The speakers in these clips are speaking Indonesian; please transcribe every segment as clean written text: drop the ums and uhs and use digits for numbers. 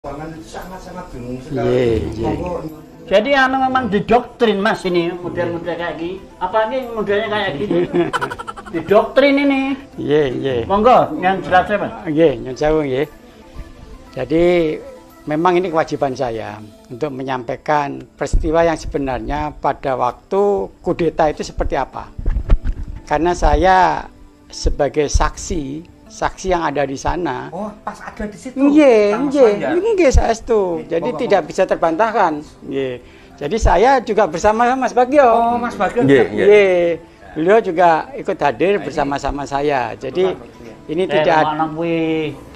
Sangat-sangat bingung sekali. Jadi memang didoktrin Mas ini model-model kayak gini. Apa ini modelnya kayak gini? Didoktrin ini. Monggo yang jelasnya Mas. Yang jauh Jadi memang ini kewajiban saya untuk menyampaikan peristiwa yang sebenarnya pada waktu kudeta itu seperti apa. Karena saya sebagai saksi yang ada di sana. Oh, pas ada di situ. Saya itu. Jadi tidak bisa terbantahkan. Jadi saya juga bersama Mas Bagio. Oh, Mas Bagio. Beliau juga ikut hadir bersama-sama saya. Jadi ini tidak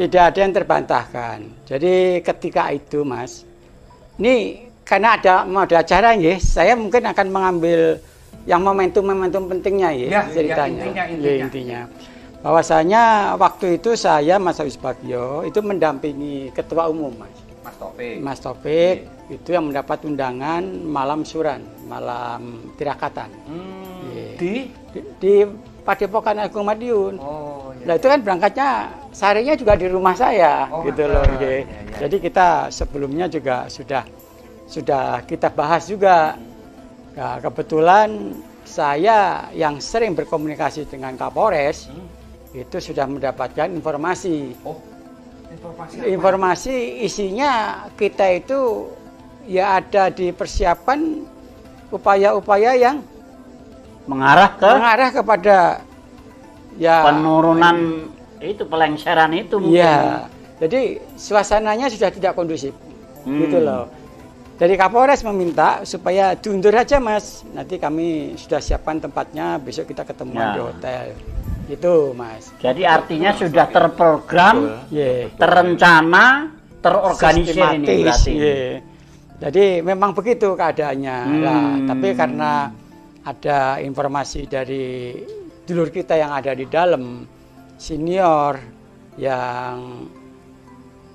ada yang terbantahkan. Jadi ketika itu, Mas, ini karena mau ada acara saya mungkin akan mengambil yang momentum pentingnya ceritanya. Intinya. Bahwasanya waktu itu saya Mas Bagio itu mendampingi ketua umum Mas Taufik itu yang mendapat undangan malam syuran, malam tirakatan di Padepokan Agung Madiun. Nah itu kan berangkatnya seharinya juga di rumah saya Jadi kita sebelumnya juga sudah kita bahas juga. Nah, kebetulan saya yang sering berkomunikasi dengan Kapolres itu sudah mendapatkan informasi. Informasi isinya kita itu ada dipersiapkan upaya-upaya yang mengarah kepada penurunan itu pelengseran itu mungkin. Jadi suasananya sudah tidak kondusif. Gitu loh. Dari Kapolres meminta supaya diundur aja Mas. Nanti kami sudah siapkan tempatnya, besok kita ketemuan di hotel. Itu Mas. Jadi artinya sudah terprogram, terencana, terorganisir ini berarti. Jadi memang begitu keadaannya. Tapi karena ada informasi dari dulur kita yang ada di dalam, senior yang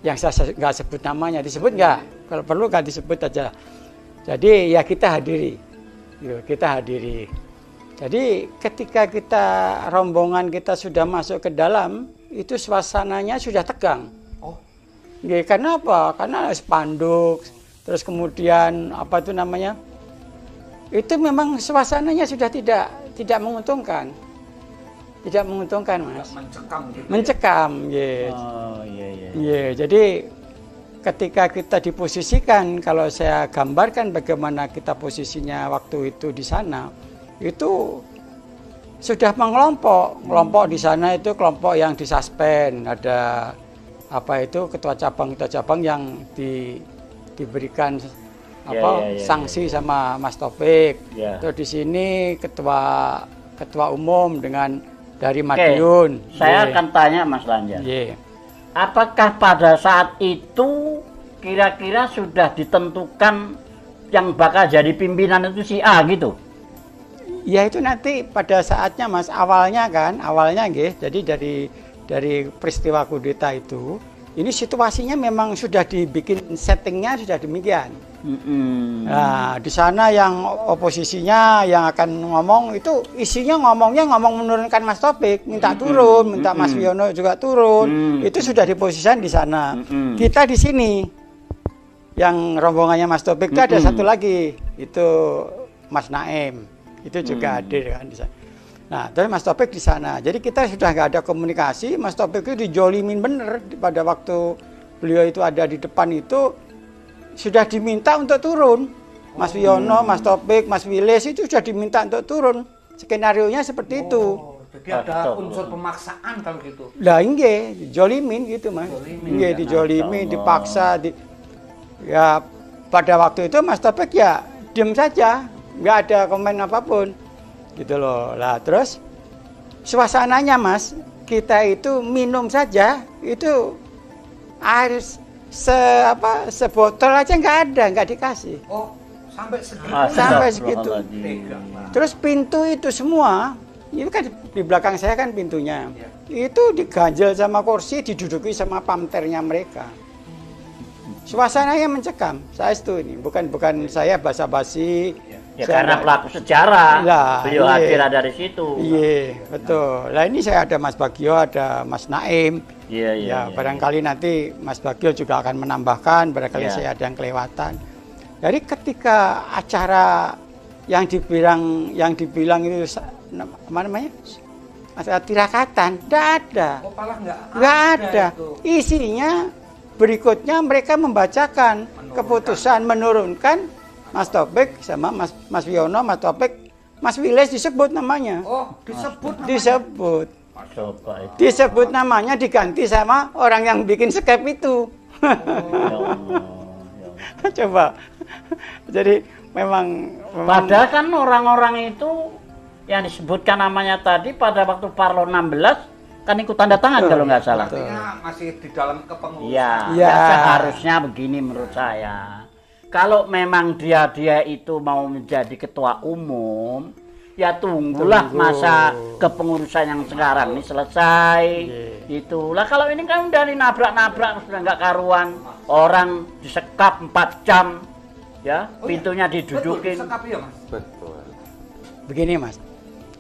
saya nggak sebut namanya, disebut nggak? Kalau perlu nggak disebut aja. Jadi kita hadiri. Jadi ketika rombongan kita sudah masuk ke dalam, itu suasananya sudah tegang. Karena apa? Karena spanduk, terus kemudian itu memang suasananya sudah tidak menguntungkan. Tidak menguntungkan, Mas. Mencekam. Jadi ketika kita diposisikan, kalau saya gambarkan bagaimana kita posisinya waktu itu di sana, itu sudah mengelompok di sana. Itu kelompok yang disuspend, ada ketua cabang yang diberikan sanksi sama Mas Taufik. Terus di sini ketua umum dari Madiun. Saya akan tanya Mas Lanjar. Apakah pada saat itu kira-kira sudah ditentukan yang bakal jadi pimpinan itu si A gitu? Ya itu nanti pada saatnya Mas, awalnya jadi dari peristiwa kudeta itu, ini situasinya memang sudah dibikin settingnya sudah demikian. Nah di sana yang oposisinya yang akan ngomong itu isinya ngomong menurunkan Mas Taufik, minta turun, minta Mas Wiono juga turun, itu sudah diposisikan di sana. Kita di sini yang rombongannya Mas Taufik itu ada satu lagi, itu Mas Naim. Itu juga hadir kan di sana. Nah, terus Mas Taufik di sana. Jadi kita sudah nggak ada komunikasi. Mas Taufik itu dijolimin bener pada waktu beliau itu ada di depan itu sudah diminta untuk turun. Mas Wiono, Mas Taufik, Mas Wilis itu sudah diminta untuk turun. Skenarionya seperti itu. Jadi ada unsur pemaksaan kalau gitu. Lah dijolimin gitu Mas. Dijolimin, dipaksa. Ya pada waktu itu Mas Taufik diam saja. Nggak ada komen apapun gitu loh. Lah terus suasananya Mas, kita itu minum saja itu air sebotol aja nggak dikasih. Sampai segitu. Terus pintu itu semua, ini kan di belakang saya kan pintunya, itu diganjel sama kursi, diduduki sama pamternya mereka. Suasananya mencekam. Saya itu ini bukan saya basa-basi. Ya karena pelaku sejarah, lah, beliau hadir dari situ. Iya, betul. Lah ini saya ada Mas Bagio, ada Mas Naim. Iya. Barangkali nanti Mas Bagio juga akan menambahkan, barangkali saya ada yang kelewatan. Jadi ketika acara yang dibilang itu apa namanya? Tirakatan, tidak ada. Oh, malah nggak ada. Isinya berikutnya mereka membacakan keputusan menurunkan Mas Taufik sama Mas Wiono, Mas Taufik, Mas Wiles disebut namanya. Oh, disebut namanya. Disebut. Coba itu. Disebut namanya diganti sama orang yang bikin skep itu. Ya Allah. Coba. Jadi memang Padahal kan orang-orang itu yang disebutkan namanya tadi pada waktu Parlo 16 kan ikut tanda tangan kalau nggak salah. Artinya masih di dalam kepengurusan. Iya, Ya. seharusnya begini menurut saya. Kalau memang dia itu mau menjadi ketua umum, ya tunggulah masa kepengurusan yang sekarang ini selesai. Itulah kalau ini kan udah nabrak-nabrak sudah nggak karuan, orang disekap 4 jam, ya pintunya didudukin. Betul, disekap ya, Mas? Betul. begini Mas.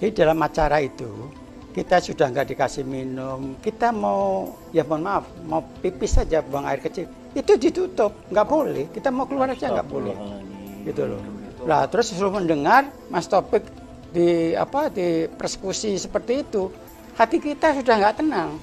Jadi dalam acara itu kita sudah nggak dikasih minum, kita mau ya mohon maaf mau pipis saja buang air kecil itu ditutup, nggak boleh, kita mau keluar aja nggak boleh, gitu loh. Lah terus suruh mendengar Mas Taufik di persekusi seperti itu, hati kita sudah nggak tenang.